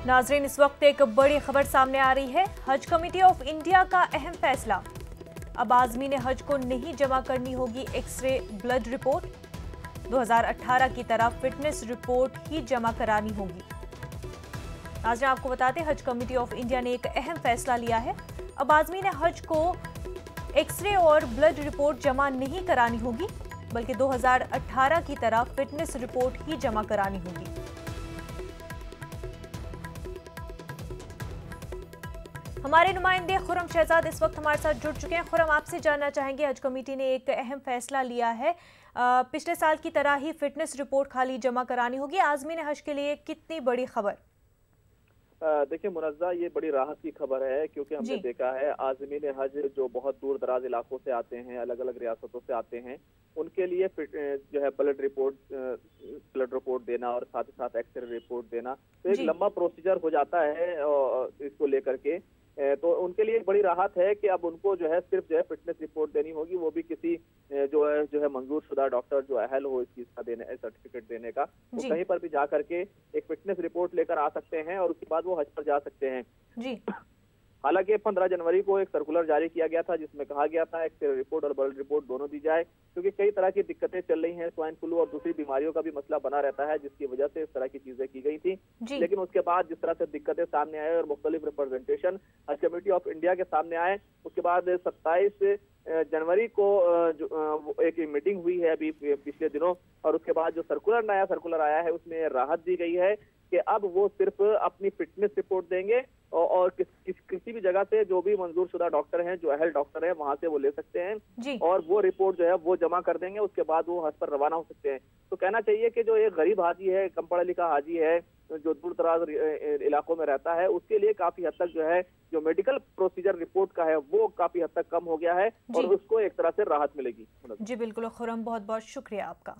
नाजरीन, इस वक्त एक बड़ी खबर सामने आ रही है। हज कमेटी ऑफ इंडिया का अहम फैसला। अब आजमीन हज को नहीं जमा करनी होगी एक्सरे ब्लड रिपोर्ट। 2018 की तरह फिटनेस रिपोर्ट ही जमा करानी होगी। नाजरीन, आपको बताते हैं हज कमेटी ऑफ इंडिया ने एक अहम फैसला लिया है। अब आजमीन हज को एक्सरे और ब्लड रिपोर्ट जमा नहीं करानी होगी, बल्कि 2018 की तरह फिटनेस रिपोर्ट ही जमा करानी होगी। हमारे नुमाइंदे खुरम शहजाद इस वक्त हमारे साथ जुड़ चुके हैं। खुरम, आपसे जानना चाहेंगे, हज कमेटी ने एक अहम फैसला लिया है। पिछले साल की तरह ही फिटनेस रिपोर्ट खाली जमा करानी होगी। आजमीन हज के लिए कितनी बड़ी खबर? देखिए मुनज़्ज़ा, ये बड़ी राहत की खबर है, क्योंकि हमने देखा है आज़मीन हज जो बहुत दूर दराज इलाकों से आते हैं, अलग अलग रियासतों से आते हैं, उनके लिए जो है ब्लड रिपोर्ट देना और साथ ही साथ एक्सरे रिपोर्ट देना, तो एक लंबा प्रोसीजर हो जाता है इसको लेकर के। तो उनके लिए एक बड़ी राहत है कि अब उनको जो है सिर्फ जो है फिटनेस रिपोर्ट देनी होगी, वो भी किसी जो है मंजूर शुदा डॉक्टर जो अहल हो इस चीज का सर्टिफिकेट देने का, वो कहीं पर भी जा करके एक फिटनेस रिपोर्ट लेकर आ सकते हैं और उसके बाद वो हज पर जा सकते हैं। जी। हालांकि 15 जनवरी को एक सर्कुलर जारी किया गया था, जिसमें कहा गया था एक्सरे रिपोर्ट और ब्लड रिपोर्ट दोनों दी जाए, क्योंकि कई तरह की दिक्कतें चल रही हैं। स्वाइन फ्लू और दूसरी बीमारियों का भी मसला बना रहता है, जिसकी वजह से इस तरह की चीजें की गई थी। लेकिन उसके बाद जिस तरह से दिक्कतें सामने आए और मुख्तलिफ रिप्रेजेंटेशन हज कमेटी ऑफ इंडिया के सामने आए, उसके बाद 27 जनवरी को एक मीटिंग हुई है अभी पिछले दिनों, और उसके बाद जो नया सर्कुलर आया है उसमें राहत दी गई है कि अब वो सिर्फ अपनी फिटनेस रिपोर्ट देंगे और किसी भी जगह से जो भी मंजूर शुदा डॉक्टर हैं, जो अहल डॉक्टर हैं, वहां से वो ले सकते हैं और वो रिपोर्ट जो है वो जमा कर देंगे। उसके बाद वो हज पर रवाना हो सकते हैं। तो कहना चाहिए कि जो एक गरीब हाजी है, कम पढ़ा लिखा हाजी है, जो दूर दराज इलाकों में रहता है, उसके लिए काफी हद तक जो है जो मेडिकल प्रोसीजर रिपोर्ट का है वो काफी हद तक कम हो गया है और उसको एक तरह से राहत मिलेगी। जी बिल्कुल खुरम, बहुत बहुत शुक्रिया आपका।